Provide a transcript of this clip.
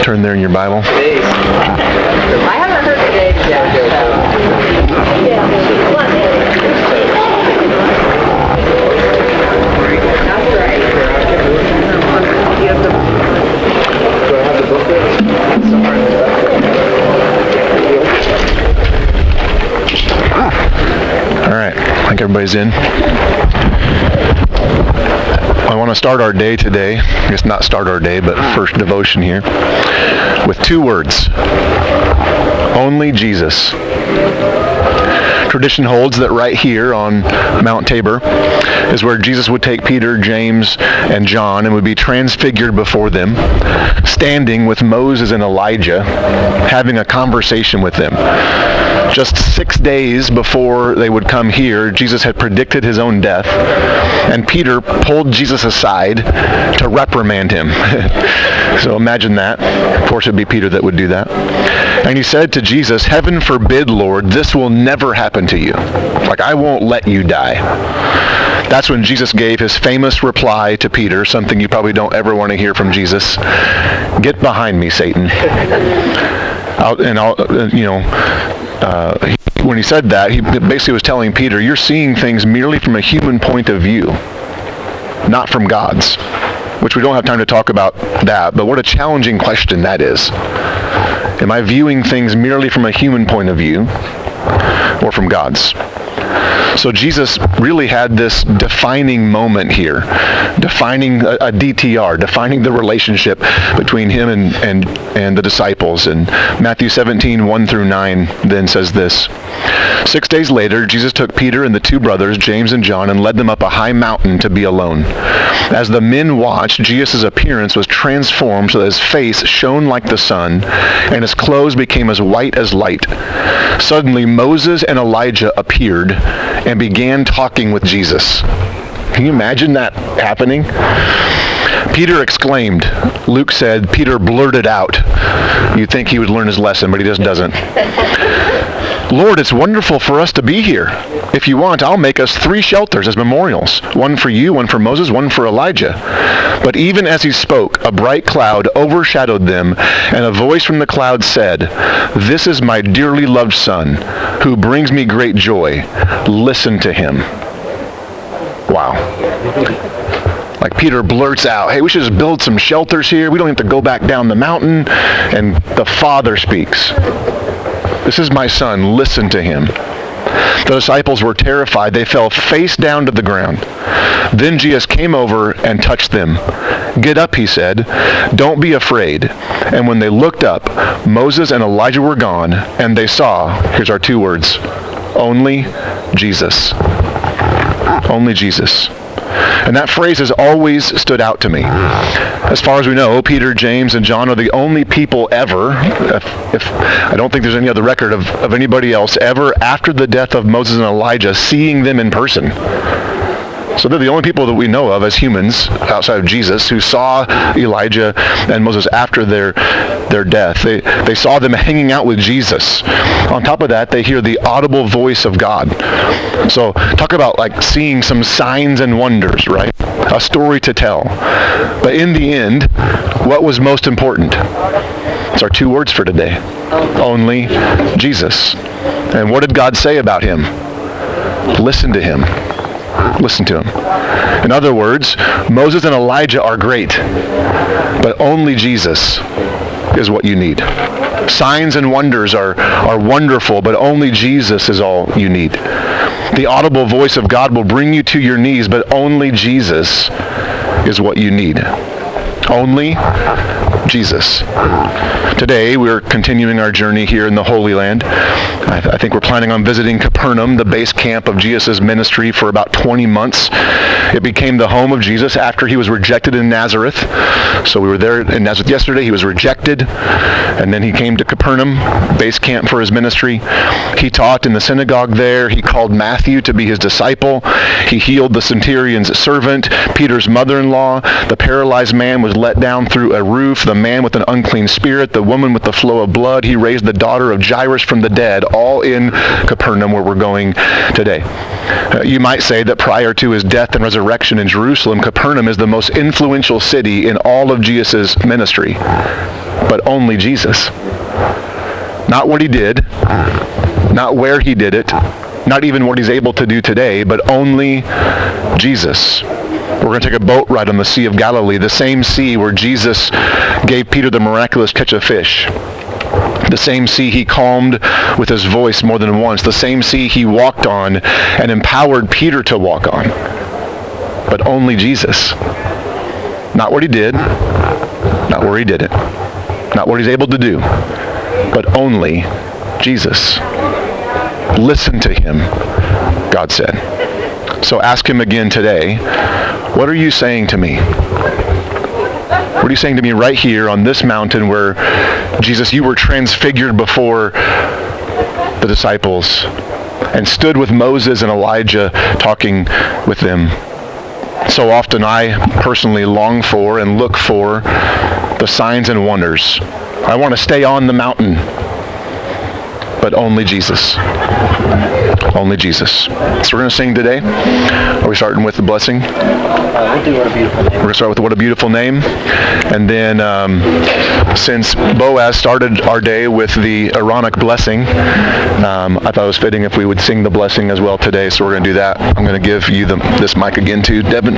turn there in your Bible. I haven't heard the days yet. That's right. Do I have the booklet? All right, I think everybody's in. I want to start our day today, I guess not start our day, but first devotion here, with two words. Only Jesus. Tradition holds that right here on Mount Tabor is where Jesus would take Peter, James, and John and would be transfigured before them, standing with Moses and Elijah, having a conversation with them. Just 6 days before they would come here, Jesus had predicted his own death, and Peter pulled Jesus aside to reprimand him. So imagine that. Of course, it would be Peter that would do that. And he said to Jesus, "Heaven forbid, Lord, this will never happen to you. Like, I won't let you die." That's when Jesus gave his famous reply to Peter, something you probably don't ever want to hear from Jesus. "Get behind me, Satan." When he said that, he basically was telling Peter, you're seeing things merely from a human point of view, not from God's. Which we don't have time to talk about that, but what a challenging question that is. Am I viewing things merely from a human point of view or from God's? So Jesus really had this defining moment here, defining a DTR, defining the relationship between him and the disciples. And Matthew 17, 1 through 9 then says this. 6 days later, Jesus took Peter and the two brothers, James and John, and led them up a high mountain to be alone. As the men watched, Jesus' appearance was transformed so that his face shone like the sun, and his clothes became as white as light. Suddenly, Moses and Elijah appeared and began talking with Jesus. Can you imagine that happening? Peter exclaimed. Luke said Peter blurted out. You'd think he would learn his lesson, but he just doesn't. "Lord, it's wonderful for us to be here. If you want, I'll make us 3 shelters as memorials. One for you, one for Moses, one for Elijah." But even as he spoke, a bright cloud overshadowed them, and a voice from the cloud said, "This is my dearly loved son, who brings me great joy. Listen to him." Wow. Like Peter blurts out, hey, we should just build some shelters here. We don't have to go back down the mountain. And the Father speaks. "This is my son. Listen to him." The disciples were terrified. They fell face down to the ground. Then Jesus came over and touched them. "Get up," he said. "Don't be afraid." And when they looked up, Moses and Elijah were gone, and they saw, here's our 2 words, only Jesus. Only Jesus. And that phrase has always stood out to me. As far as we know, Peter, James, and John are the only people ever, if I don't think there's any other record of anybody else ever after the death of Moses and Elijah seeing them in person. So they're the only people that we know of as humans outside of Jesus who saw Elijah and Moses after their death. They saw them hanging out with Jesus. On top of that, they hear the audible voice of God. So talk about like seeing some signs and wonders, right? A story to tell. But in the end, what was most important? It's our 2 words for today. Only Jesus. And what did God say about him? Listen to him. Listen to him. In other words, Moses and Elijah are great, but only Jesus is what you need. Signs and wonders are wonderful, but only Jesus is all you need. The audible voice of God will bring you to your knees, but only Jesus is what you need. Only Jesus. Today, we're continuing our journey here in the Holy Land. I think we're planning on visiting Capernaum, the base camp of Jesus' ministry, for about 20 months. It became the home of Jesus after he was rejected in Nazareth. So we were there in Nazareth yesterday. He was rejected, and then he came to Capernaum, base camp for his ministry. He taught in the synagogue there. He called Matthew to be his disciple. He healed the centurion's servant, Peter's mother-in-law. The paralyzed man was let down through a roof, the man with an unclean spirit, the woman with the flow of blood. He raised the daughter of Jairus from the dead, all in Capernaum, where we're going today. You might say that prior to his death and resurrection in Jerusalem, Capernaum is the most influential city in all of Jesus' ministry. But only Jesus. Not what he did, not where he did it, not even what he's able to do today, but only Jesus. We're going to take a boat ride on the Sea of Galilee, the same sea where Jesus gave Peter the miraculous catch of fish. The same sea he calmed with his voice more than once. The same sea he walked on and empowered Peter to walk on. But only Jesus. Not what he did, not where he did it, not what he's able to do, but only Jesus. Listen to him, God said. So ask him again today, what are you saying to me? What are you saying to me right here on this mountain where, Jesus, you were transfigured before the disciples and stood with Moses and Elijah talking with them? So often I personally long for and look for the signs and wonders. I want to stay on the mountain, but only Jesus. Only Jesus. So we're going to sing today. Are we starting with the blessing? We'll do What a Beautiful Name. We're going to start with What a Beautiful Name. And then since Boaz started our day with the Aaronic blessing, I thought it was fitting if we would sing the blessing as well today. So we're going to do that. I'm going to give you this mic again too, Devin.